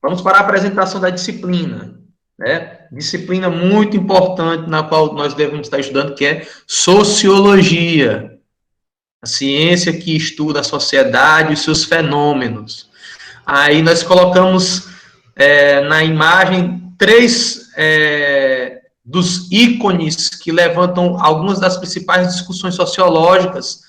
Vamos para a apresentação da disciplina, né? Disciplina muito importante na qual nós devemos estar estudando, que é sociologia, a ciência que estuda a sociedade e os seus fenômenos. Aí nós colocamos na imagem três dos ícones que levantam algumas das principais discussões sociológicas.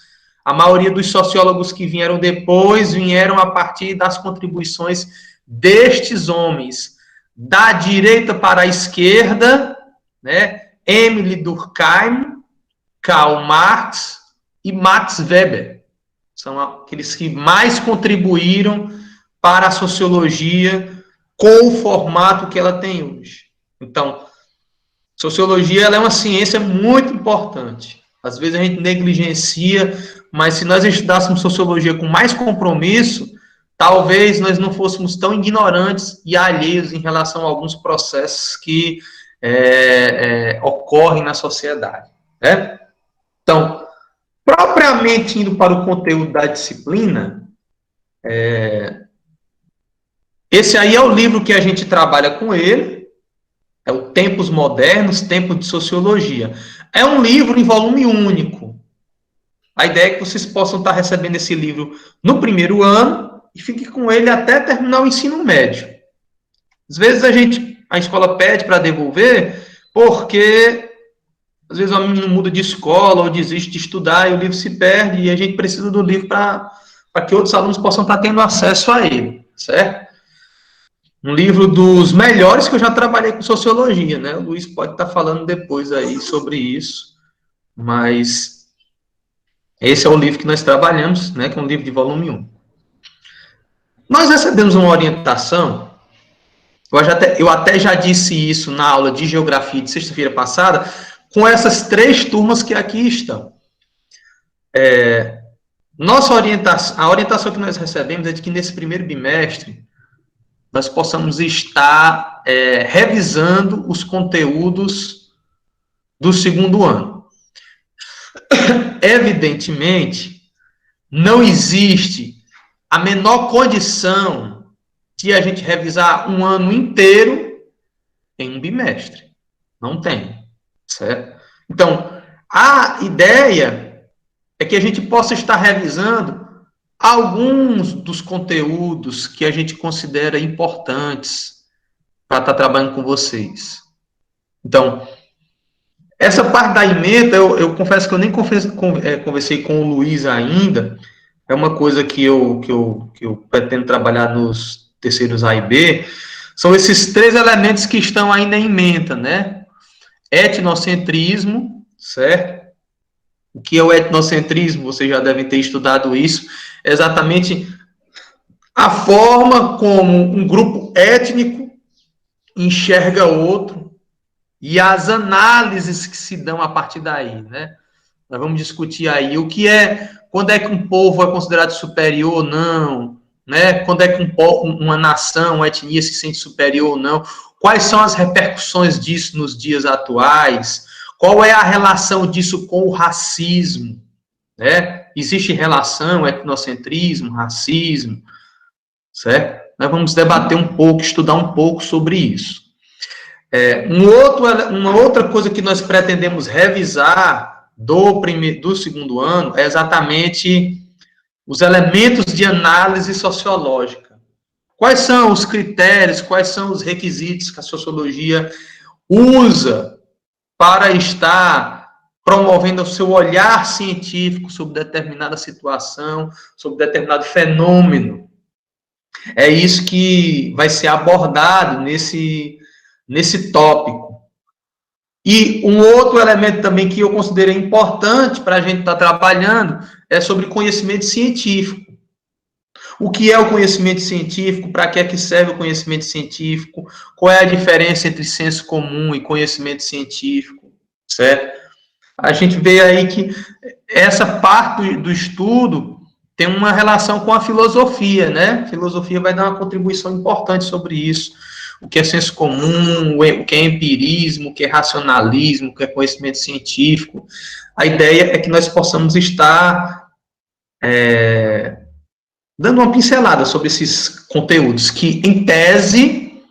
A maioria dos sociólogos que vieram depois vieram a partir das contribuições destes homens, da direita para a esquerda, né? Emile Durkheim, Karl Marx e Max Weber. São aqueles que mais contribuíram para a sociologia com o formato que ela tem hoje. Então, sociologia ela é uma ciência muito importante. Às vezes a gente negligencia, mas se nós estudássemos sociologia com mais compromisso, talvez nós não fôssemos tão ignorantes e alheios em relação a alguns processos que ocorrem na sociedade, né? Então, propriamente indo para o conteúdo da disciplina, esse aí é o livro que a gente trabalha com ele, é o Tempos Modernos, Tempo de Sociologia. É um livro em volume único. A ideia é que vocês possam estar recebendo esse livro no primeiro ano e fique com ele até terminar o ensino médio. Às vezes a escola pede para devolver porque às vezes o aluno muda de escola ou desiste de estudar e o livro se perde e a gente precisa do livro para que outros alunos possam estar tendo acesso a ele, certo? Um livro dos melhores que eu já trabalhei com sociologia, né? O Luiz pode estar falando depois aí sobre isso, mas esse é o livro que nós trabalhamos, né? Que é um livro de volume 1. Nós recebemos uma orientação, eu até já disse isso na aula de geografia de sexta-feira passada, com essas três turmas que aqui estão. A orientação que nós recebemos é de que nesse primeiro bimestre nós possamos estar revisando os conteúdos do segundo ano. Evidentemente, não existe a menor condição de a gente revisar um ano inteiro em um bimestre. Não tem, certo? Então, a ideia é que a gente possa estar revisando alguns dos conteúdos que a gente considera importantes para estar trabalhando com vocês. Então, essa parte da ementa, eu confesso que eu nem conversei com o Luiz ainda, é uma coisa que eu pretendo trabalhar nos terceiros A e B, são esses três elementos que estão ainda em ementa, né? Etnocentrismo, certo? O que é o etnocentrismo? Vocês já devem ter estudado isso. É exatamente a forma como um grupo étnico enxerga outro e as análises que se dão a partir daí, né? Nós vamos discutir aí quando é que um povo é considerado superior ou não, né? Quando é que uma nação, uma etnia se sente superior ou não, quais são as repercussões disso nos dias atuais, qual é a relação disso com o racismo, né? Existe relação, etnocentrismo, racismo, certo? Nós vamos debater um pouco, estudar um pouco sobre isso. Uma outra coisa que nós pretendemos revisar do segundo ano é exatamente os elementos de análise sociológica. Quais são os critérios, quais são os requisitos que a sociologia usa para estar promovendo o seu olhar científico sobre determinada situação, sobre determinado fenômeno. É isso que vai ser abordado nesse tópico. E um outro elemento também que eu considerei importante para a gente estar trabalhando é sobre conhecimento científico. O que é o conhecimento científico? Para que é que serve o conhecimento científico? Qual é a diferença entre senso comum e conhecimento científico? Certo? A gente vê aí que essa parte do estudo tem uma relação com a filosofia, né? A filosofia vai dar uma contribuição importante sobre isso. O que é senso comum, o que é empirismo, o que é racionalismo, o que é conhecimento científico. A ideia é que nós possamos estar dando uma pincelada sobre esses conteúdos, que, em tese,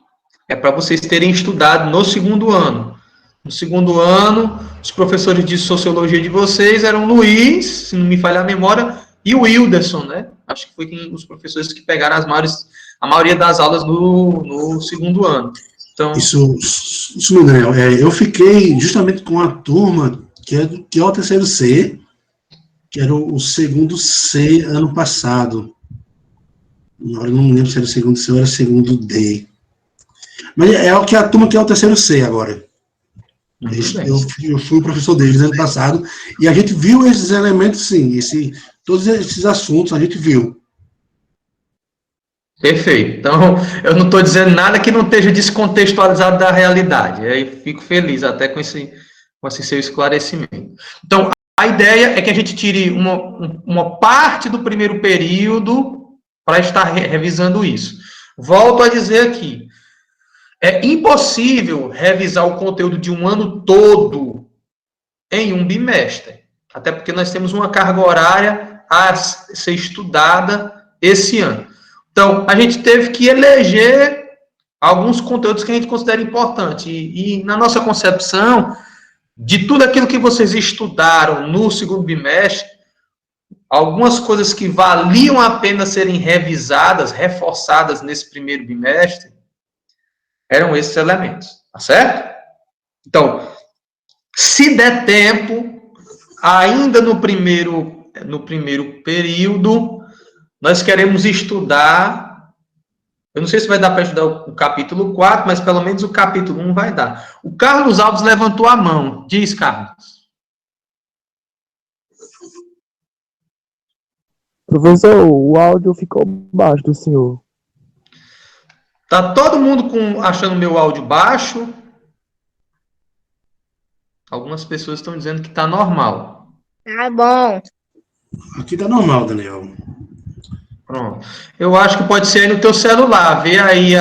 é para vocês terem estudado no segundo ano. No segundo ano, os professores de sociologia de vocês eram Luiz, se não me falhar a memória, e o Wilderson, né? Acho que foi os professores que pegaram a maioria das aulas no segundo ano. Então, isso meu Daniel. Eu fiquei justamente com a turma que é o terceiro C, que era o segundo C ano passado. Agora eu não me lembro se era o segundo C ou era o segundo D. Mas é a turma que é o terceiro C agora. Eu fui o professor deles ano passado, e a gente viu esses elementos, sim, todos esses assuntos a gente viu. Perfeito. Então, eu não estou dizendo nada que não esteja descontextualizado da realidade. Aí fico feliz até com esse seu esclarecimento. Então, a ideia é que a gente tire uma parte do primeiro período para estar revisando isso. Volto a dizer aqui, é impossível revisar o conteúdo de um ano todo em um bimestre, até porque nós temos uma carga horária a ser estudada esse ano. Então, a gente teve que eleger alguns conteúdos que a gente considera importantes. E na nossa concepção, de tudo aquilo que vocês estudaram no segundo bimestre, algumas coisas que valiam a pena serem revisadas, reforçadas nesse primeiro bimestre, eram esses elementos, tá certo? Então, se der tempo, ainda no primeiro período, nós queremos estudar, eu não sei se vai dar para estudar o capítulo 4, mas pelo menos o capítulo 1 vai dar. O Carlos Alves levantou a mão. Diz, Carlos. Professor, o áudio ficou baixo do senhor. Tá todo mundo achando meu áudio baixo? Algumas pessoas estão dizendo que tá normal. Tá bom. Aqui tá normal, Daniel. Pronto. Eu acho que pode ser aí no teu celular. Vê aí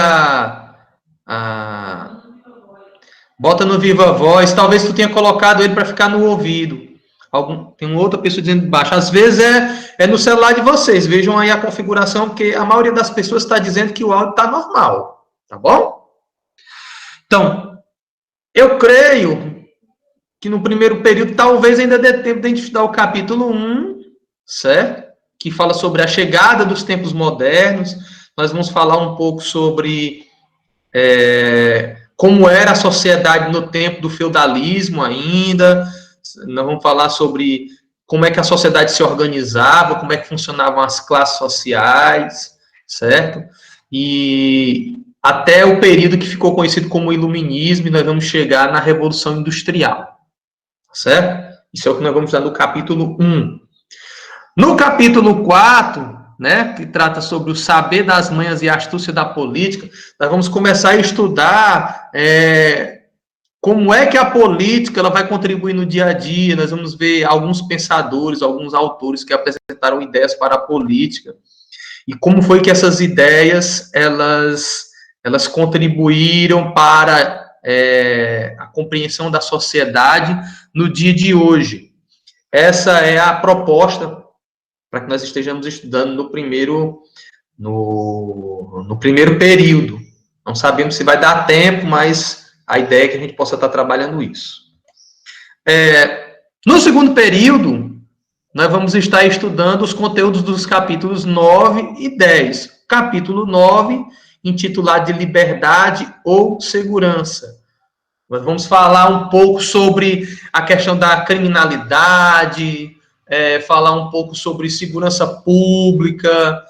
bota no Viva Voz. Talvez tu tenha colocado ele para ficar no ouvido. Tem uma outra pessoa dizendo baixo. Às vezes é no celular de vocês. Vejam aí a configuração, porque a maioria das pessoas está dizendo que o áudio está normal. Tá bom? Então, eu creio que no primeiro período talvez ainda dê tempo de a gente estudar o capítulo 1, certo? Que fala sobre a chegada dos tempos modernos. Nós vamos falar um pouco sobre como era a sociedade no tempo do feudalismo ainda. Nós vamos falar sobre como é que a sociedade se organizava, como é que funcionavam as classes sociais, certo? E até o período que ficou conhecido como Iluminismo, e nós vamos chegar na Revolução Industrial, certo? Isso é o que nós vamos dar no capítulo 1. No capítulo 4, né, que trata sobre o saber das manhas e a astúcia da política, nós vamos começar a estudar como é que a política ela vai contribuir no dia a dia. Nós vamos ver alguns pensadores, alguns autores que apresentaram ideias para a política e como foi que essas ideias elas contribuíram para a compreensão da sociedade no dia de hoje. Essa é a proposta para que nós estejamos estudando no primeiro período. Não sabemos se vai dar tempo, mas a ideia é que a gente possa estar trabalhando isso. No segundo período, nós vamos estar estudando os conteúdos dos capítulos 9 e 10. Capítulo 9, intitulado de Liberdade ou Segurança. Nós vamos falar um pouco sobre a questão da criminalidade, falar um pouco sobre segurança pública.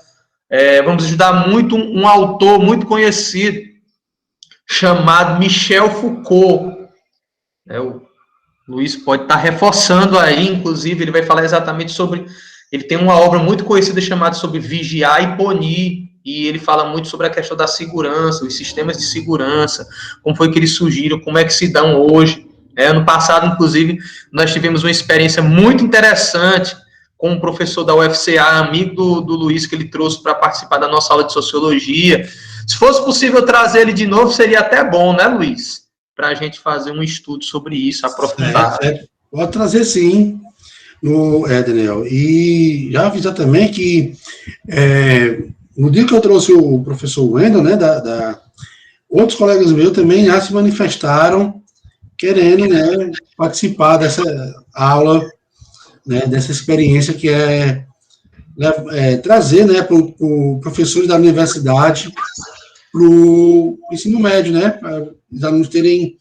Vamos estudar muito um autor muito conhecido, chamado Michel Foucault. O Luiz pode estar reforçando aí, inclusive, ele vai falar exatamente sobre... Ele tem uma obra muito conhecida chamada sobre Vigiar e Punir, e ele fala muito sobre a questão da segurança, os sistemas de segurança, como foi que eles surgiram, como é que se dão hoje. Ano passado, inclusive, nós tivemos uma experiência muito interessante com um professor da UFCA, amigo do Luiz, que ele trouxe para participar da nossa aula de Sociologia. Se fosse possível trazer ele de novo, seria até bom, né, Luiz? Para a gente fazer um estudo sobre isso, aprofundar. Pode trazer, sim. Daniel, e já avisar também que no dia que eu trouxe o professor Wendel, né, outros colegas meus também já se manifestaram querendo, né, participar dessa aula, né, dessa experiência que trazer, né, para os professores da universidade, para o ensino médio, né, para os alunos terem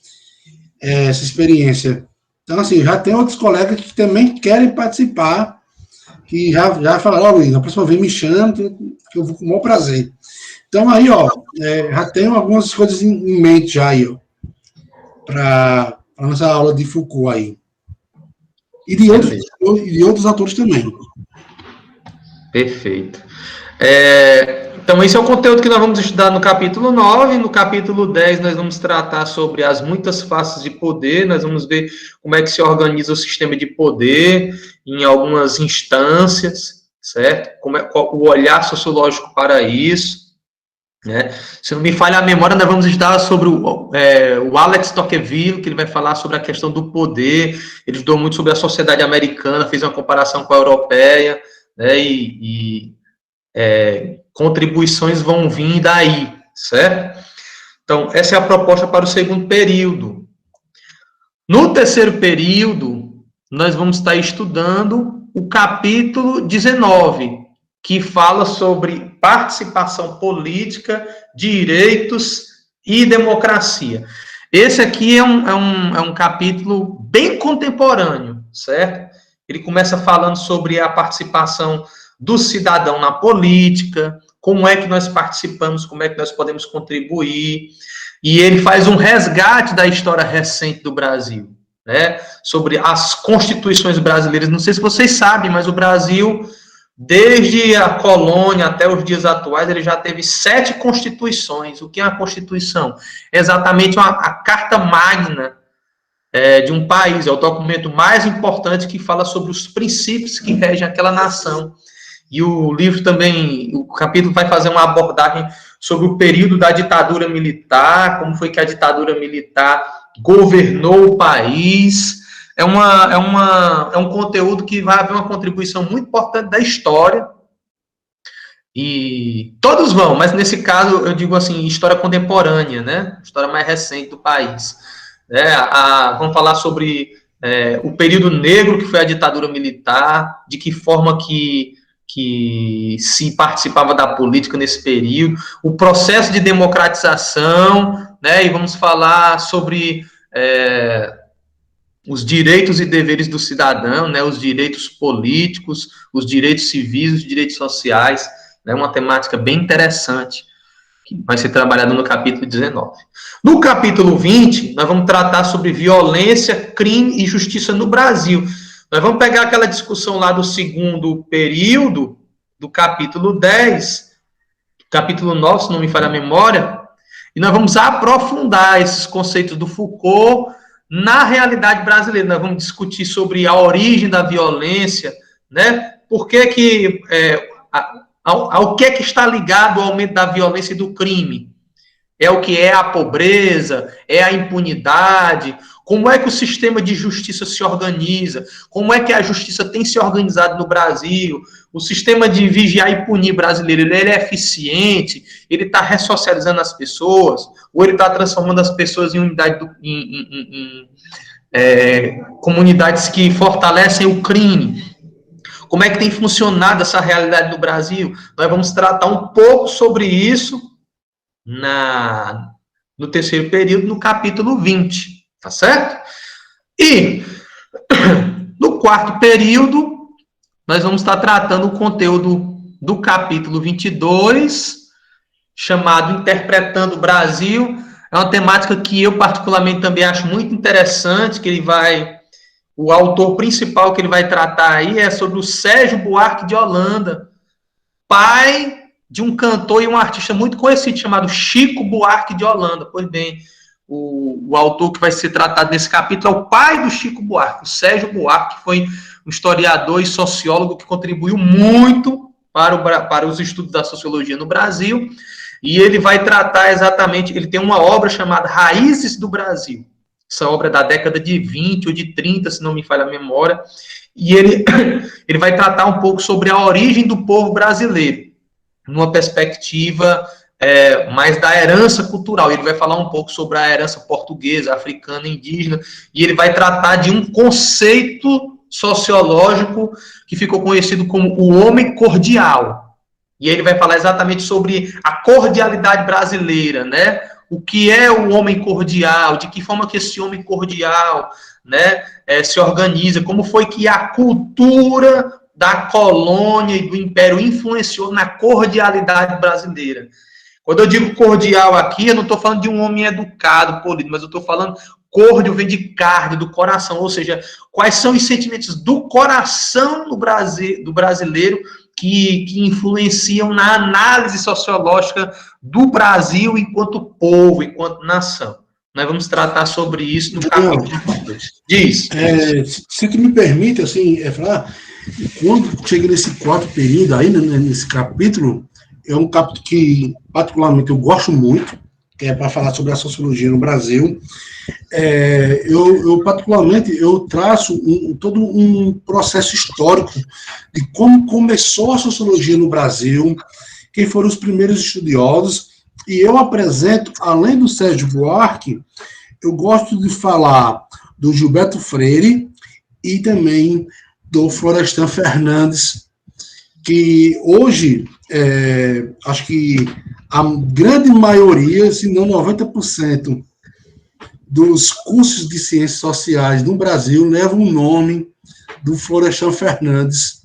essa experiência. Então, assim, já tem outros colegas que também querem participar, que já falaram, ó, Luiz, na próxima vez me chama, que eu vou com o maior prazer. Então, aí, ó, já tenho algumas coisas em mente já aí, ó, para a nossa aula de Foucault aí. E de outros autores também. Perfeito. Então, esse é o conteúdo que nós vamos estudar no capítulo 9. No capítulo 10, nós vamos tratar sobre as muitas faces de poder. Nós vamos ver como é que se organiza o sistema de poder em algumas instâncias, certo? Como é o olhar sociológico para isso, né? Se não me falha a memória, nós vamos estudar sobre o Alex Tocqueville, que ele vai falar sobre a questão do poder. Ele estudou muito sobre a sociedade americana, fez uma comparação com a europeia, né? Contribuições vão vir daí, certo? Então, essa é a proposta para o segundo período. No terceiro período, nós vamos estar estudando o capítulo 19, que fala sobre participação política, direitos e democracia. Esse aqui é um capítulo bem contemporâneo, certo? Ele começa falando sobre a participação do cidadão na política, como é que nós participamos, como é que nós podemos contribuir, e ele faz um resgate da história recente do Brasil, né, sobre as constituições brasileiras. Não sei se vocês sabem, mas o Brasil, desde a colônia até os dias atuais, ele já teve 7 constituições. O que é uma constituição? É exatamente a carta magna de um país, é o documento mais importante que fala sobre os princípios que regem aquela nação. E o livro também, o capítulo vai fazer uma abordagem sobre o período da ditadura militar, como foi que a ditadura militar governou o país. É um conteúdo que vai haver uma contribuição muito importante da história. E todos vão, mas nesse caso eu digo assim, história contemporânea, né? História mais recente do país. Vamos falar sobre o período negro que foi a ditadura militar, de que forma que se participava da política nesse período, o processo de democratização, né, e vamos falar sobre os direitos e deveres do cidadão, né, os direitos políticos, os direitos civis, os direitos sociais, né, uma temática bem interessante, que vai ser trabalhada no capítulo 19. No capítulo 20, nós vamos tratar sobre violência, crime e justiça no Brasil. Nós vamos pegar aquela discussão lá do segundo período, do capítulo 10, capítulo 9, se não me falha a memória, e nós vamos aprofundar esses conceitos do Foucault na realidade brasileira. Nós vamos discutir sobre a origem da violência, né? Por que ao que está ligado o aumento da violência e do crime? É o que é a pobreza, é a impunidade. Como é que o sistema de justiça se organiza? Como é que a justiça tem se organizado no Brasil? O sistema de vigiar e punir brasileiro, ele é eficiente? Ele está ressocializando as pessoas? Ou ele está transformando as pessoas em comunidades que fortalecem o crime? Como é que tem funcionado essa realidade no Brasil? Nós vamos tratar um pouco sobre isso no terceiro período, no capítulo 20. Tá certo? E no quarto período, nós vamos estar tratando o conteúdo do capítulo 22, chamado Interpretando o Brasil. É uma temática que eu particularmente também acho muito interessante, que o autor principal que ele vai tratar aí é sobre o Sérgio Buarque de Holanda, pai de um cantor e um artista muito conhecido, chamado Chico Buarque de Holanda. Pois bem, o autor que vai ser tratado nesse capítulo é o pai do Chico Buarque, o Sérgio Buarque, que foi um historiador e sociólogo que contribuiu muito para os estudos da sociologia no Brasil, e ele vai tratar exatamente, ele tem uma obra chamada Raízes do Brasil, essa obra é da década de 20 ou de 30, se não me falha a memória, e ele vai tratar um pouco sobre a origem do povo brasileiro, numa perspectiva mais da herança cultural. Ele vai falar um pouco sobre a herança portuguesa, africana, indígena, e ele vai tratar de um conceito sociológico que ficou conhecido como o homem cordial. E ele vai falar exatamente sobre a cordialidade brasileira, né? O que é o homem cordial, de que forma que esse homem cordial, né, se organiza, como foi que a cultura da colônia e do império influenciou na cordialidade brasileira. Quando eu digo cordial aqui, eu não estou falando de um homem educado, polido, mas eu estou falando cordio vem de carne, do coração, ou seja, quais são os sentimentos do coração do brasileiro que influenciam na análise sociológica do Brasil enquanto povo, enquanto nação. Nós vamos tratar sobre isso no capítulo. Diz. Se tu me permite, assim, falar, quando chega nesse quarto período aí, nesse capítulo, é um capítulo que, particularmente, eu gosto muito, que é para falar sobre a sociologia no Brasil. Particularmente, eu traço todo um processo histórico de como começou a sociologia no Brasil, quem foram os primeiros estudiosos, e eu apresento, além do Sérgio Buarque, eu gosto de falar do Gilberto Freire e também do Florestan Fernandes, que hoje, acho que a grande maioria, se não 90%, dos cursos de ciências sociais no Brasil levam o nome do Florestan Fernandes,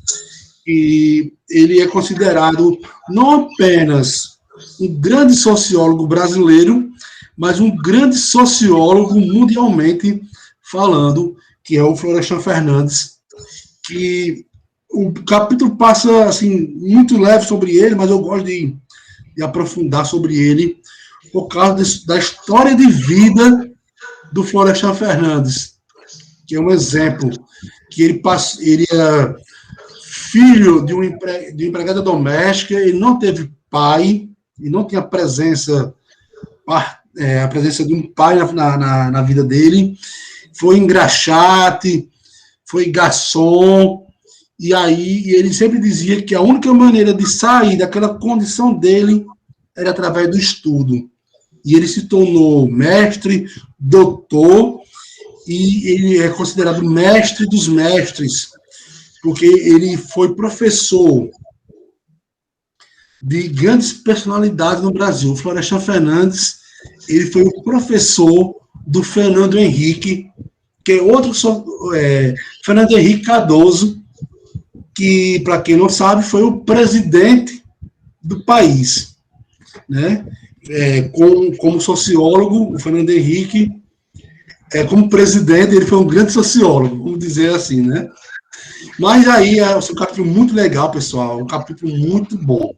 e ele é considerado não apenas um grande sociólogo brasileiro, mas um grande sociólogo mundialmente falando, que é o Florestan Fernandes, que o capítulo passa assim muito leve sobre ele, mas eu gosto de aprofundar sobre ele por causa da história de vida do Florestan Fernandes, que é um exemplo, que ele é filho de uma empregada doméstica, ele não teve pai, e não tinha a presença de um pai na vida dele, foi engraxate, foi garçom, e aí ele sempre dizia que a única maneira de sair daquela condição dele era através do estudo. E ele se tornou mestre, doutor, e ele é considerado mestre dos mestres, porque ele foi professor de grandes personalidades no Brasil. O Florestan Fernandes, ele foi o professor do Fernando Henrique, que é outro, Fernando Henrique Cardoso, que, para quem não sabe, foi o presidente do país, né? Como sociólogo, o Fernando Henrique, como presidente, ele foi um grande sociólogo, vamos dizer assim, né? Mas aí é um capítulo muito legal, pessoal, um capítulo muito bom.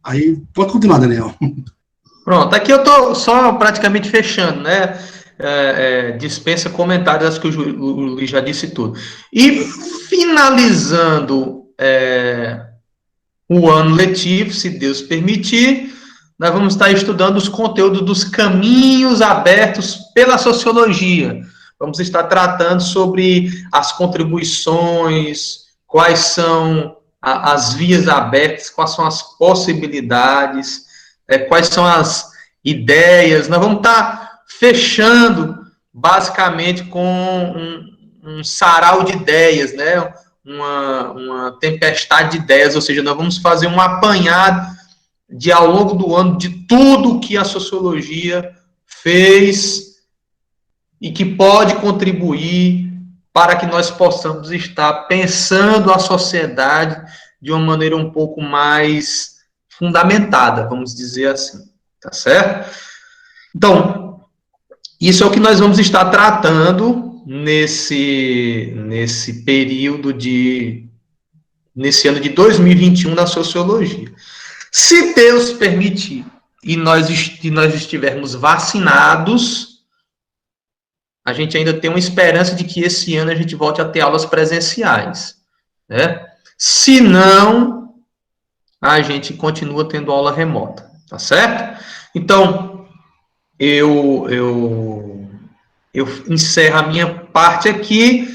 Aí, pode continuar, Daniel. Pronto, aqui eu estou só praticamente fechando, né? Dispensa comentários, acho que o Luiz já disse tudo. E finalizando o ano letivo, se Deus permitir, nós vamos estar estudando os conteúdos dos caminhos abertos pela sociologia. Vamos estar tratando sobre as contribuições, quais são as vias abertas, quais são as possibilidades, quais são as ideias. Nós vamos estar fechando, basicamente, com um sarau de ideias, né? Uma tempestade de ideias, ou seja, nós vamos fazer um apanhado ao longo do ano, de tudo que a sociologia fez e que pode contribuir para que nós possamos estar pensando a sociedade de uma maneira um pouco mais fundamentada, vamos dizer assim, tá certo? Então, isso é o que nós vamos estar tratando nesse período nesse ano de 2021 na sociologia. Se Deus permitir e nós estivermos vacinados, a gente ainda tem uma esperança de que esse ano a gente volte a ter aulas presenciais, né? Se não, a gente continua tendo aula remota, tá certo? Então, eu eu encerro a minha parte aqui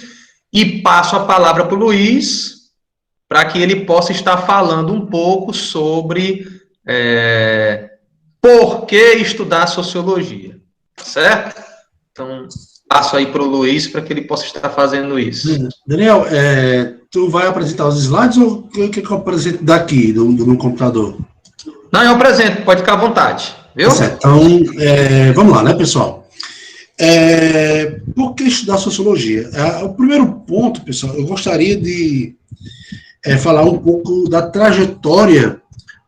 e passo a palavra para o Luiz, para que ele possa estar falando um pouco sobre por que estudar sociologia, certo? Então, passo aí para o Luiz para que ele possa estar fazendo isso. Daniel, tu vai apresentar os slides ou quer que eu apresente daqui, do meu computador? Não, eu apresento, pode ficar à vontade, viu? Tá certo. Então, vamos lá, né, pessoal? Por que estudar sociologia? O primeiro ponto, pessoal, eu gostaria de falar um pouco da trajetória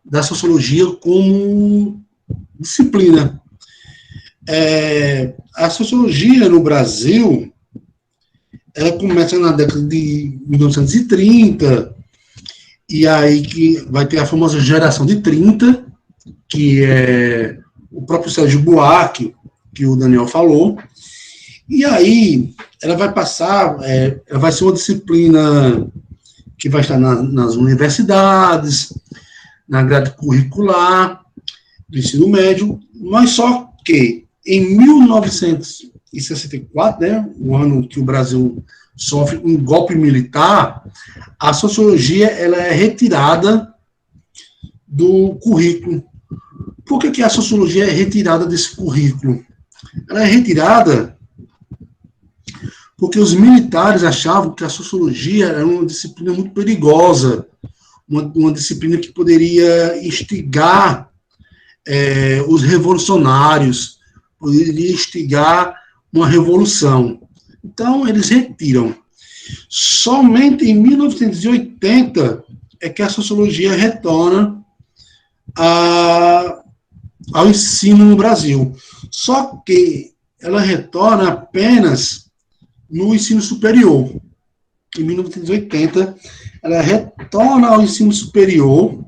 da sociologia como disciplina. A sociologia no Brasil, ela começa na década de 1930, e aí que vai ter a famosa geração de 30, que é o próprio Sérgio Buarque, que o Daniel falou, e aí ela vai passar, ela vai ser uma disciplina que vai estar nas universidades, na grade curricular do ensino médio, mas só que em 1964, né, o ano que o Brasil sofre um golpe militar, a sociologia ela é retirada do currículo. Por que a sociologia é retirada desse currículo? Ela é retirada porque os militares achavam que a sociologia era uma disciplina muito perigosa, uma disciplina que poderia instigar os revolucionários, poderia instigar uma revolução. Então, eles retiram. Somente em 1980 é que a sociologia retorna ao ensino no Brasil. Só que ela retorna apenas no ensino superior. Em 1980, ela retorna ao ensino superior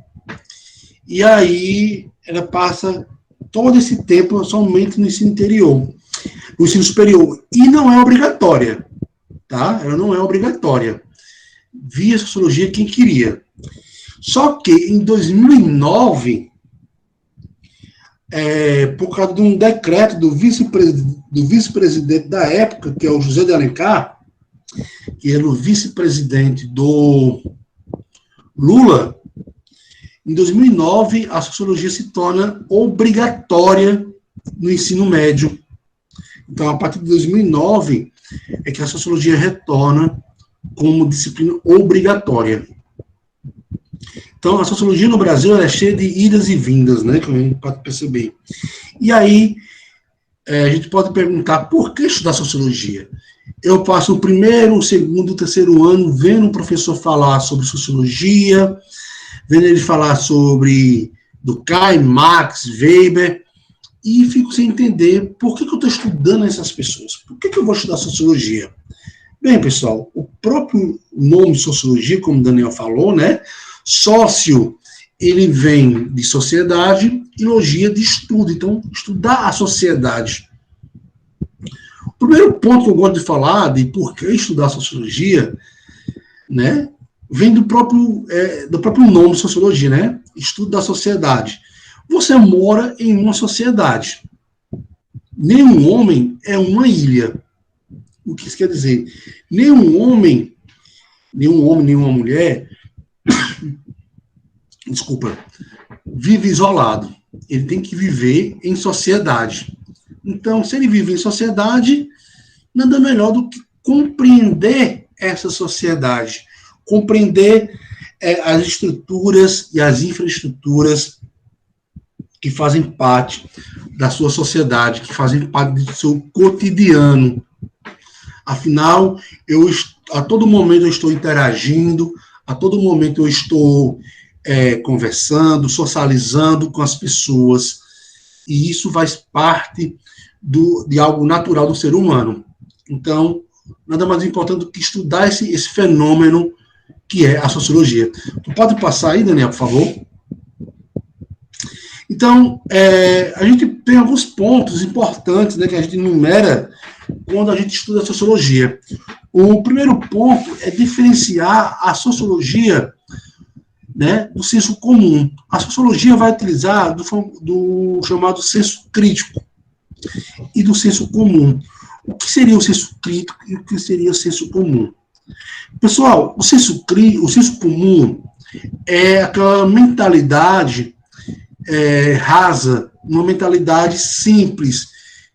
e aí ela passa todo esse tempo somente no ensino no ensino superior. E não é obrigatória, tá? Ela não é obrigatória. Via sociologia quem queria. Só que em 2009, por causa de um decreto do vice-presidente da época, que é o José de Alencar, que era o vice-presidente do Lula, em 2009, a sociologia se torna obrigatória no ensino médio. Então, a partir de 2009, é que a sociologia retorna como disciplina obrigatória. Então, a sociologia no Brasil é cheia de idas e vindas, né, como a gente pode perceber. E aí, a gente pode perguntar, por que estudar sociologia? Eu passo o primeiro, o segundo, o terceiro ano vendo o professor falar sobre sociologia, vendo ele falar sobre Durkheim, Marx, Weber, e fico sem entender por que eu estou estudando essas pessoas. Por que eu vou estudar sociologia? Bem, pessoal, o próprio nome sociologia, como o Daniel falou, né? Sócio, ele vem de sociedade, e logia de estudo. Então, estudar a sociedade. O primeiro ponto que eu gosto de falar de por que estudar sociologia, né, vem do próprio nome sociologia, né? Estudo da sociedade. Você mora em uma sociedade. Nenhum homem é uma ilha. O que isso quer dizer? Nenhum homem, nenhuma mulher, desculpa, vive isolado. Ele tem que viver em sociedade. Então, se ele vive em sociedade, nada melhor do que compreender essa sociedade, compreender as estruturas e as infraestruturas que fazem parte da sua sociedade, que fazem parte do seu cotidiano. Afinal, a todo momento eu estou interagindo, a todo momento eu estou conversando, socializando com as pessoas, e isso faz parte de algo natural do ser humano. Então, nada mais importante do que estudar esse fenômeno que é a sociologia. Tu pode passar aí, Daniel, por favor? Então, a gente tem alguns pontos importantes, né, que a gente enumera quando a gente estuda a sociologia. O primeiro ponto é diferenciar a sociologia, né, do senso comum. A sociologia vai utilizar do chamado senso crítico e do senso comum. O que seria o senso crítico e o que seria o senso comum? Pessoal, o senso comum é aquela mentalidade rasa, uma mentalidade simples,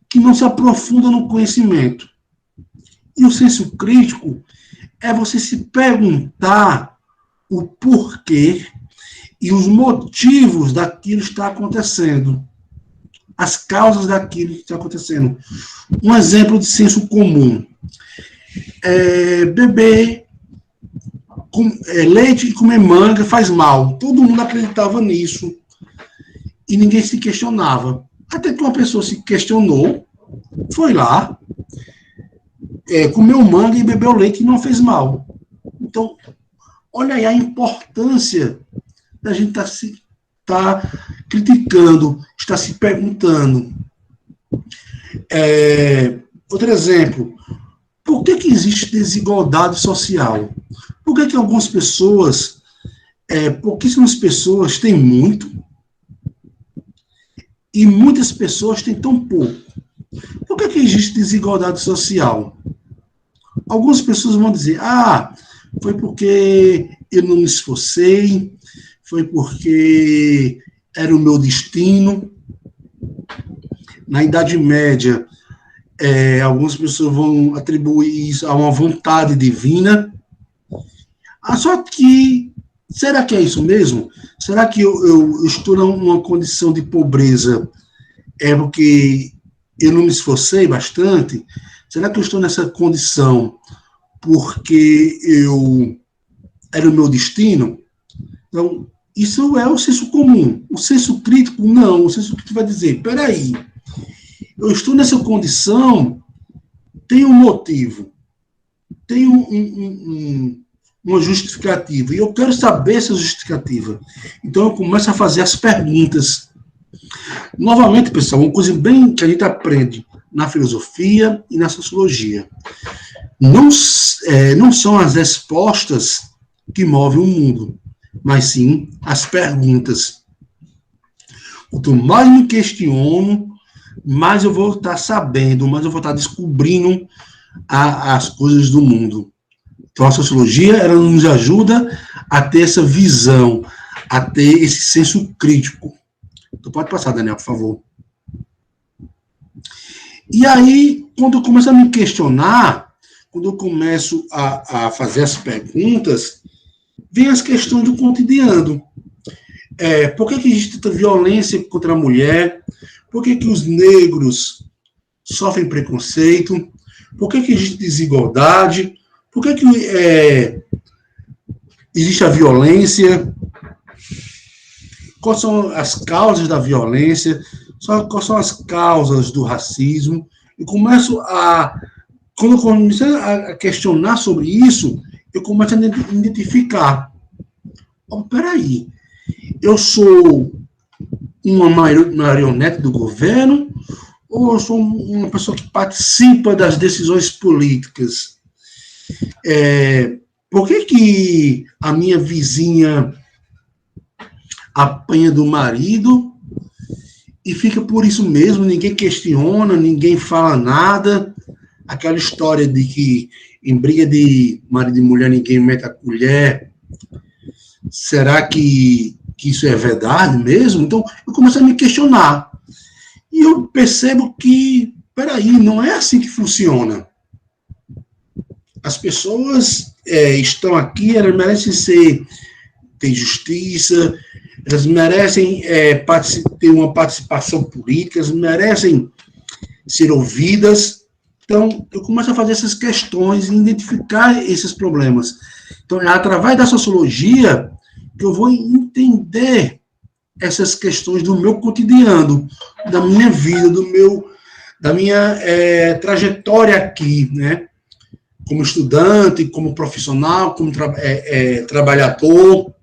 que não se aprofunda no conhecimento. E o senso crítico é você se perguntar o porquê e os motivos daquilo que está acontecendo, as causas daquilo que está acontecendo. Um exemplo de senso comum: beber leite e comer manga faz mal. Todo mundo acreditava nisso e ninguém se questionava. Até que uma pessoa se questionou, foi lá, comeu manga e bebeu leite e não fez mal. Então, olha aí a importância da gente estar criticando, estar se perguntando. Outro exemplo: por que existe desigualdade social? Por que algumas pessoas, pouquíssimas pessoas têm muito e muitas pessoas têm tão pouco? Por que existe desigualdade social? Algumas pessoas vão dizer: foi porque eu não me esforcei, foi porque era o meu destino. Na Idade Média, algumas pessoas vão atribuir isso a uma vontade divina. Só que, será que é isso mesmo? Será que eu estou numa condição de pobreza porque eu não me esforcei bastante? Será que eu estou nessa condição porque era o meu destino? Então, isso é o senso comum. O senso crítico, não. O senso crítico vai dizer: peraí, eu estou nessa condição, tem um motivo, tem uma justificativa, e eu quero saber essa justificativa. Então, eu começo a fazer as perguntas. Novamente, pessoal, uma coisa bem que a gente aprende na filosofia e na sociologia: não são as respostas que movem o mundo, mas sim as perguntas. Quanto mais me questiono, mais eu vou estar sabendo, mais eu vou estar descobrindo as coisas do mundo. Então, a sociologia, ela nos ajuda a ter essa visão, a ter esse senso crítico. Então, pode passar, Daniel, por favor. E aí, quando eu começo a me questionar, quando eu começo a fazer as perguntas, vem as questões do cotidiano. Por que existe tanta violência contra a mulher? Por que os negros sofrem preconceito? Por que existe desigualdade? Por que existe a violência? Quais são as causas da violência? Quais são as causas do racismo? E quando eu começo a questionar sobre isso, eu começo a identificar: peraí, eu sou uma marionete do governo ou eu sou uma pessoa que participa das decisões políticas? Por que a minha vizinha apanha do marido e fica por isso mesmo, ninguém questiona, ninguém fala nada? Aquela história de que em briga de marido e mulher ninguém mete a colher. Será que isso é verdade mesmo? Então, eu começo a me questionar. E eu percebo que, peraí, não é assim que funciona. As pessoas estão aqui, elas merecem ter justiça, elas merecem ter uma participação política, elas merecem ser ouvidas. Então, eu começo a fazer essas questões e identificar esses problemas. Então, é através da sociologia que eu vou entender essas questões do meu cotidiano, da minha vida, da minha trajetória aqui, né? Como estudante, como profissional, como trabalhador.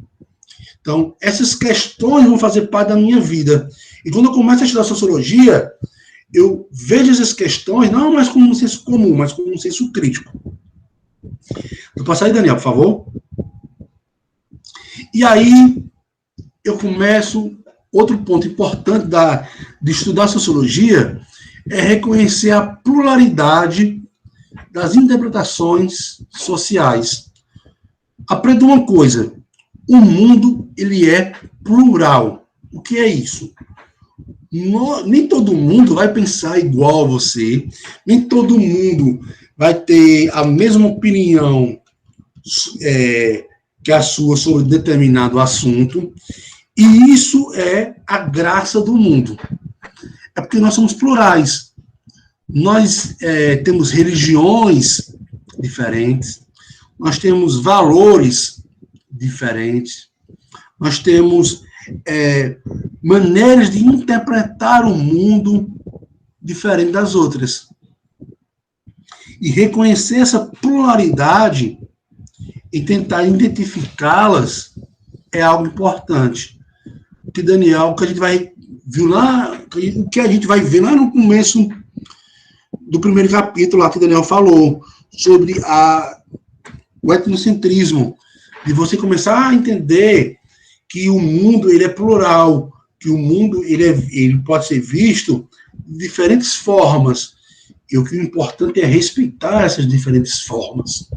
Então, essas questões vão fazer parte da minha vida. E quando eu começo a estudar sociologia, eu vejo essas questões não mais como um senso comum, mas como um senso crítico. Vou passar aí, Daniel, por favor. E aí, eu começo, outro ponto importante de estudar sociologia é reconhecer a pluralidade das interpretações sociais. Aprenda uma coisa, o mundo, ele é plural. O que é isso? Nem todo mundo vai pensar igual a você, nem todo mundo vai ter a mesma opinião que a sua sobre determinado assunto, e isso é a graça do mundo. É porque nós somos plurais. Nós temos religiões diferentes, nós temos valores diferentes, nós temos maneiras de interpretar o mundo diferente das outras. E reconhecer essa pluralidade e tentar identificá-las é algo importante. Que Daniel, o que a gente vai ver lá no começo do primeiro capítulo, lá que Daniel falou, sobre o etnocentrismo, de você começar a entender que o mundo ele é plural, que o mundo ele pode ser visto de diferentes formas, e o que é importante é respeitar essas diferentes formas.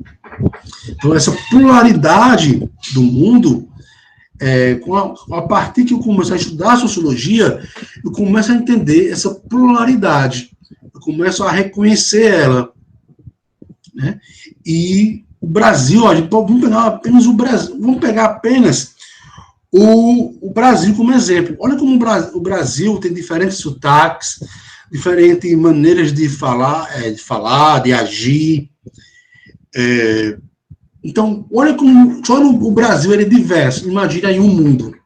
Então, essa pluralidade do mundo, a partir que eu começo a estudar a sociologia, eu começo a entender essa pluralidade, eu começo a reconhecer ela, né? E o Brasil, vamos pegar apenas o Brasil, vamos pegar apenas o Brasil como exemplo. Olha como o Brasil tem diferentes sotaques, diferentes maneiras de falar, de agir. Então, olha como só o Brasil ele é diverso. Imagina aí um mundo.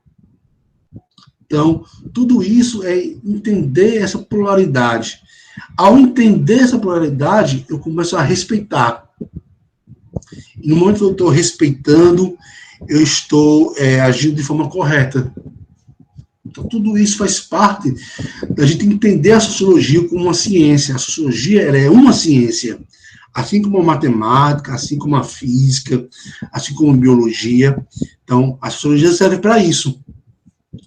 Então, tudo isso é entender essa pluralidade. Ao entender essa pluralidade, eu começo a respeitar. E no momento que eu estou respeitando, eu estou agindo de forma correta. Então, tudo isso faz parte da gente entender a sociologia como uma ciência. A sociologia ela é uma ciência, assim como a matemática, assim como a física, assim como a biologia. Então, a sociologia serve para isso.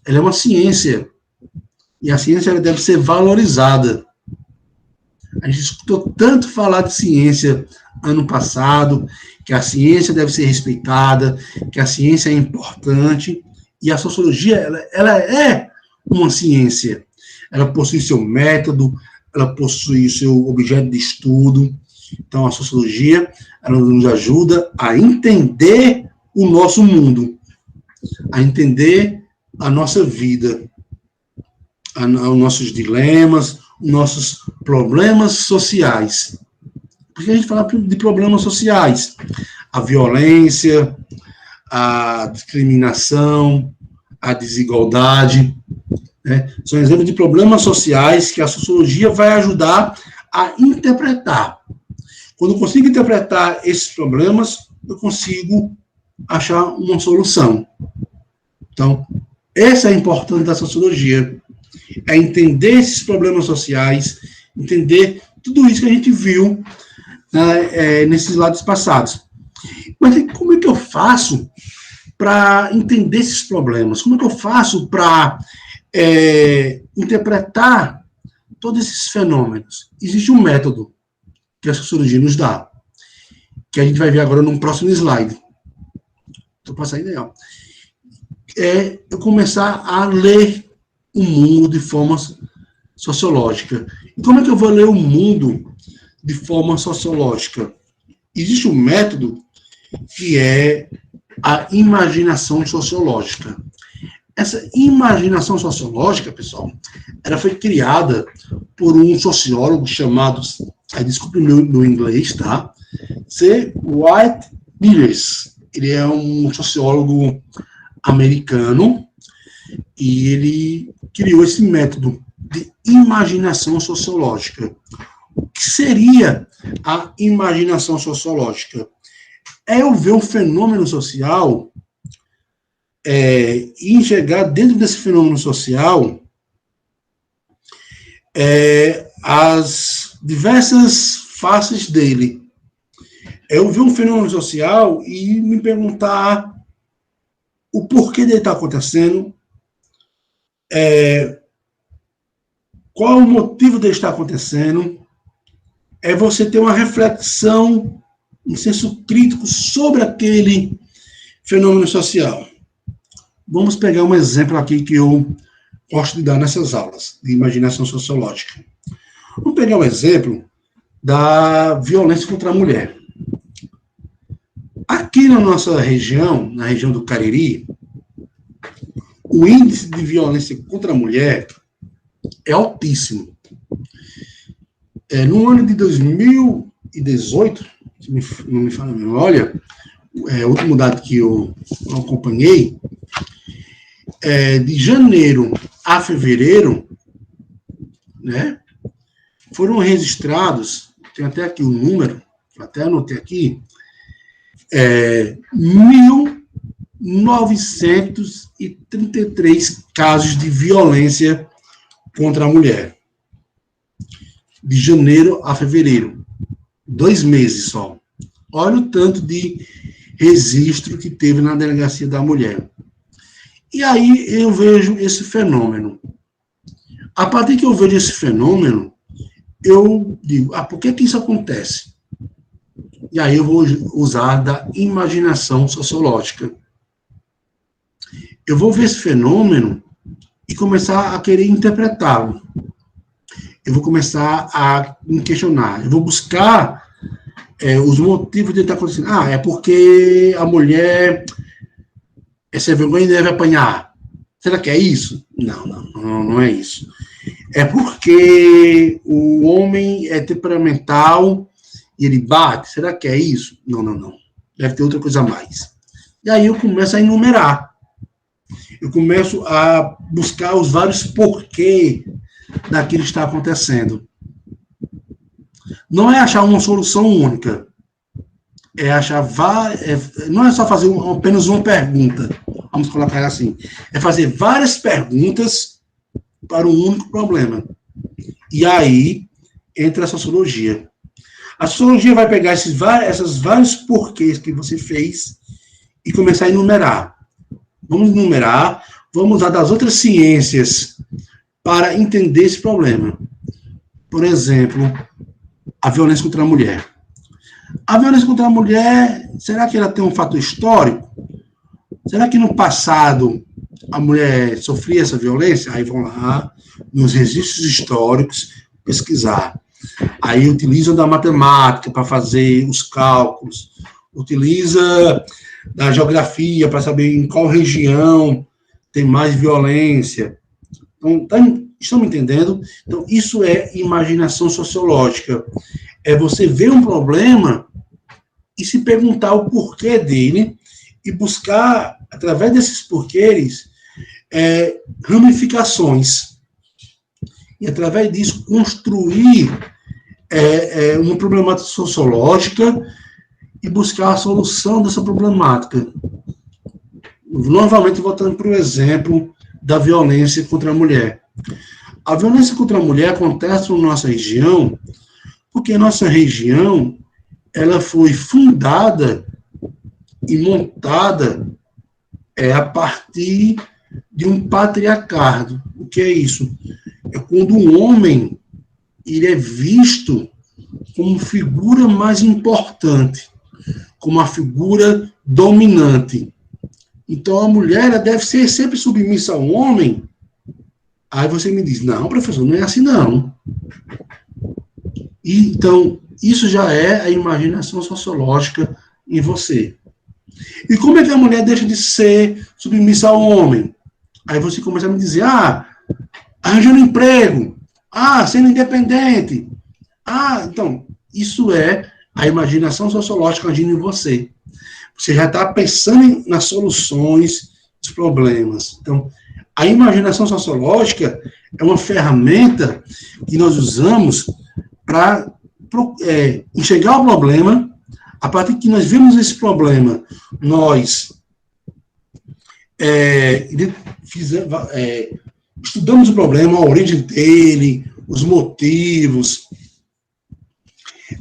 Ela é uma ciência. E a ciência ela deve ser valorizada. A gente escutou tanto falar de ciência ano passado, que a ciência deve ser respeitada, que a ciência é importante, e a sociologia, ela é uma ciência. Ela possui seu método, ela possui seu objeto de estudo. Então, a sociologia, ela nos ajuda a entender o nosso mundo, a entender a nossa vida, os nossos dilemas, os nossos problemas sociais. Porque a gente fala de problemas sociais, a violência, a discriminação, a desigualdade, né? São exemplos de problemas sociais que a sociologia vai ajudar a interpretar. Quando eu consigo interpretar esses problemas, eu consigo achar uma solução. Então, essa é a importância da sociologia, é entender esses problemas sociais, entender tudo isso que a gente viu nesses lados passados. Mas como é que eu faço para entender esses problemas? Como é que eu faço para interpretar todos esses fenômenos? Existe um método que a sociologia nos dá, que a gente vai ver agora no próximo slide. Estou passando aí, ó. Eu começar a ler o mundo de forma sociológica. E como é que eu vou ler o mundo de forma sociológica? Existe um método que é a imaginação sociológica. Essa imaginação sociológica, pessoal, ela foi criada por um sociólogo chamado, desculpe meu inglês, tá? C. Wright Mills. Ele é um sociólogo americano e ele criou esse método de imaginação sociológica. O que seria a imaginação sociológica? É eu ver um fenômeno social e enxergar dentro desse fenômeno social as diversas faces dele. É eu ver um fenômeno social e me perguntar o porquê dele está acontecendo, Qual o motivo de estar acontecendo? É você ter uma reflexão, um senso crítico sobre aquele fenômeno social. Vamos pegar um exemplo aqui que eu gosto de dar nessas aulas de imaginação sociológica. Vamos pegar um exemplo da violência contra a mulher. Aqui na nossa região, na região do Cariri, o índice de violência contra a mulher é altíssimo. No ano de 2018, se não me falha a memória, o último dado que eu acompanhei, de janeiro a fevereiro, né, foram registrados, tem até aqui o número, até anotei aqui, 1.933 casos de violência contra a mulher. De janeiro a fevereiro. 2 meses só. Olha o tanto de registro que teve na delegacia da mulher. E aí eu vejo esse fenômeno. A partir que eu vejo esse fenômeno, eu digo, por que isso acontece? E aí eu vou usar da imaginação sociológica. Eu vou ver esse fenômeno e começar a querer interpretá-lo. Eu vou começar a me questionar. Eu vou buscar os motivos de estar acontecendo. É porque a mulher é sem vergonha e deve apanhar. Será que é isso? Não é isso. É porque o homem é temperamental e ele bate. Será que é isso? Não. Deve ter outra coisa a mais. E aí eu começo a enumerar. Eu começo a buscar os vários porquês daquilo que está acontecendo. Não é achar uma solução única. É achar não é só fazer apenas uma pergunta. Vamos colocar assim. É fazer várias perguntas para um único problema. E aí entra a sociologia. A sociologia vai pegar esses vários porquês que você fez e começar a enumerar. Vamos enumerar, vamos usar das outras ciências para entender esse problema. Por exemplo, a violência contra a mulher. A violência contra a mulher, será que ela tem um fator histórico? Será que no passado a mulher sofria essa violência? Aí vão lá, nos registros históricos, pesquisar. Aí utilizam da matemática para fazer os cálculos, utiliza da geografia para saber em qual região tem mais violência. Então, estão me entendendo? Então, isso é imaginação sociológica. É você ver um problema e se perguntar o porquê dele e buscar, através desses porquês, ramificações. E, através disso, construir uma problemática sociológica e buscar a solução dessa problemática. Novamente, voltando para o exemplo da violência contra a mulher. A violência contra a mulher acontece na nossa região porque a nossa região ela foi fundada e montada a partir de um patriarcado. O que é isso? É quando um homem ele é visto como figura mais importante, como a figura dominante. Então, a mulher ela deve ser sempre submissa ao homem. Aí você me diz, não, professor, não é assim, não. E, então, isso já é a imaginação sociológica em você. E como é que a mulher deixa de ser submissa ao homem? Aí você começa a me dizer, arranjando emprego, sendo independente. Então, isso é a imaginação sociológica agindo em você. Você já está pensando nas soluções dos problemas. Então, a imaginação sociológica é uma ferramenta que nós usamos para enxergar o problema. A partir que nós vemos esse problema, nós estudamos o problema, a origem dele, os motivos,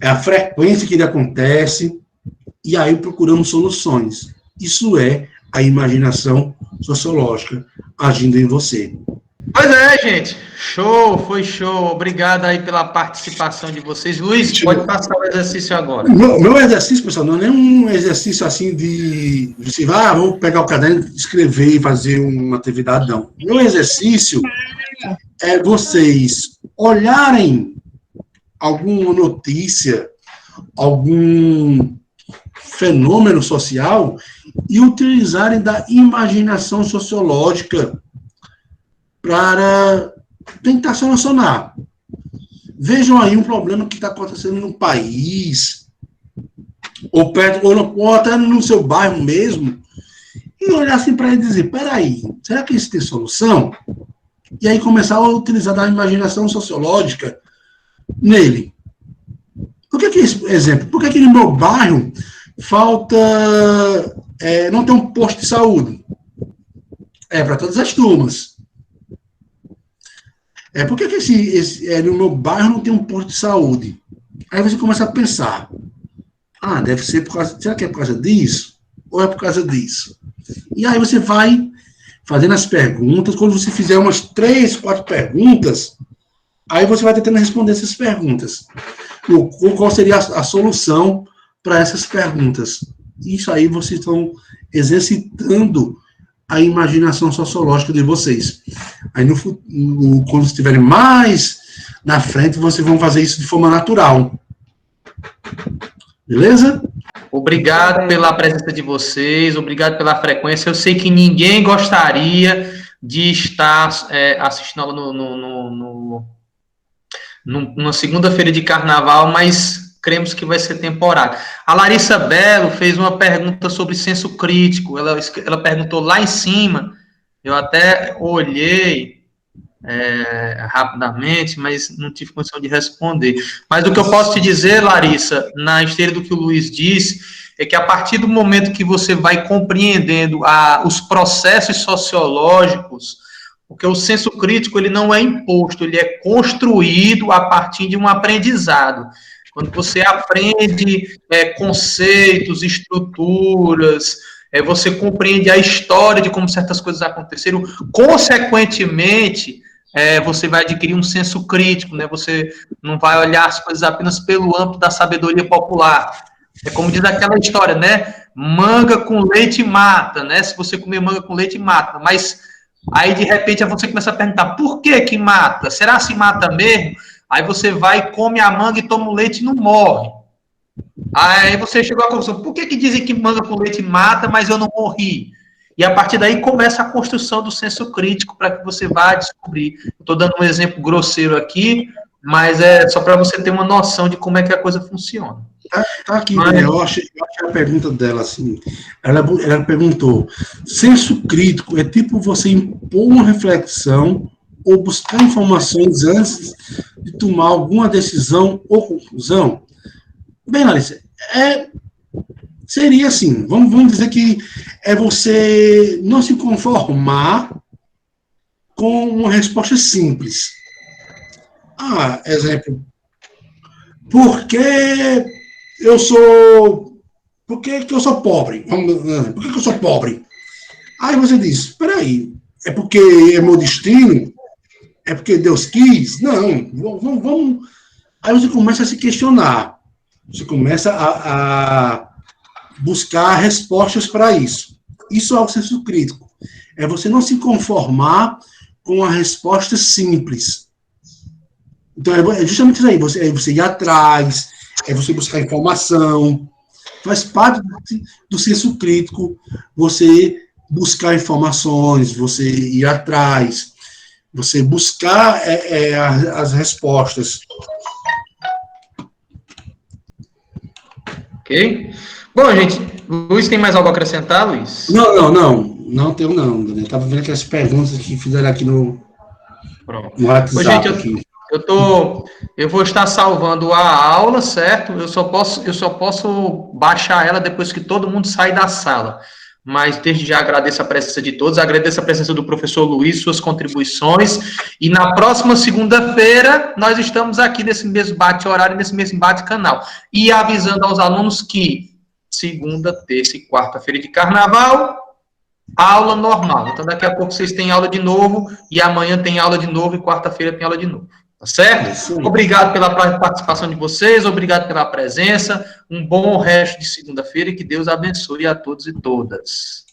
a frequência que ele acontece, e aí procuramos soluções. Isso é a imaginação sociológica agindo em você. Pois é, gente. Show, foi show. Obrigado aí pela participação de vocês. Luiz, pode passar o exercício agora. Meu exercício, pessoal, não é nenhum exercício assim de você vai, vou pegar o caderno, escrever e fazer uma atividade, não. Meu exercício é vocês olharem alguma notícia, algum fenômeno social e utilizarem da imaginação sociológica para tentar solucionar. Vejam aí um problema que está acontecendo no país, ou perto, ou até no seu bairro mesmo, e olhar assim para ele e dizer, peraí, será que isso tem solução? E aí começar a utilizar da imaginação sociológica nele. Por que exemplo, por que no meu bairro falta, não tem um posto de saúde? É para todas as turmas. Por que no meu bairro não tem um posto de saúde? Aí você começa a pensar, deve ser por causa, será que é por causa disso? Ou é por causa disso? E aí você vai fazendo as perguntas, quando você fizer umas 3, 4 perguntas, aí você vai tentando responder essas perguntas. Qual seria a solução para essas perguntas? Isso aí vocês estão exercitando a imaginação sociológica de vocês. Aí, quando estiverem mais na frente, vocês vão fazer isso de forma natural. Beleza? Obrigado pela presença de vocês, obrigado pela frequência. Eu sei que ninguém gostaria de estar assistindo aula numa segunda-feira de carnaval, mas cremos que vai ser temporário. A Larissa Belo fez uma pergunta sobre senso crítico. Ela perguntou lá em cima, eu até olhei rapidamente, mas não tive condição de responder. Mas o que eu posso te dizer, Larissa, na esteira do que o Luiz disse, é que a partir do momento que você vai compreendendo os processos sociológicos, porque o senso crítico ele não é imposto, ele é construído a partir de um aprendizado. Quando você aprende conceitos, estruturas, você compreende a história de como certas coisas aconteceram, consequentemente, você vai adquirir um senso crítico, né? Você não vai olhar as coisas apenas pelo âmbito da sabedoria popular. É como diz aquela história, né? Manga com leite mata, né? Se você comer manga com leite, mata. Mas aí, de repente, você começa a perguntar, por que mata? Será que mata mesmo? Aí você vai, come a manga e toma o leite e não morre. Aí você chegou à conclusão, por que dizem que manga com leite mata, mas eu não morri? E a partir daí começa a construção do senso crítico para que você vá descobrir. Estou dando um exemplo grosseiro aqui, mas é só para você ter uma noção de como é que a coisa funciona. Tá aqui, eu achei a pergunta dela assim. Ela perguntou: senso crítico é tipo você impor uma reflexão ou buscar informações antes de tomar alguma decisão ou conclusão? Bem, Larissa, seria assim, vamos dizer que é você não se conformar com uma resposta simples. Exemplo, por que eu sou pobre? Por que eu sou pobre? Aí você diz, peraí, é porque é meu destino? É porque Deus quis? Não, vamos. Aí você começa a se questionar. Você começa a buscar respostas para isso. Isso é o senso crítico. É você não se conformar com a resposta simples. Então, é justamente isso aí. Você ir atrás, você buscar informação. Faz parte do senso crítico você buscar informações, você ir atrás, você buscar as respostas. Ok? Bom, gente, Luiz, tem mais algo a acrescentar, Luiz? Não tenho não, Daniel. Estava vendo aquelas perguntas que fizeram aqui no WhatsApp. Ô, gente, eu vou estar salvando a aula, certo? Eu só posso baixar ela depois que todo mundo sai da sala. Mas desde já agradeço a presença de todos, agradeço a presença do professor Luiz, suas contribuições, e na próxima segunda-feira nós estamos aqui nesse mesmo bate-horário, nesse mesmo bate-canal, e avisando aos alunos que segunda, terça e quarta-feira de carnaval Aula normal. Então, daqui a pouco vocês têm aula de novo, e amanhã tem aula de novo, e quarta-feira tem aula de novo. Tá certo? Sim. Obrigado pela participação de vocês, obrigado pela presença, um bom resto de segunda-feira e que Deus abençoe a todos e todas.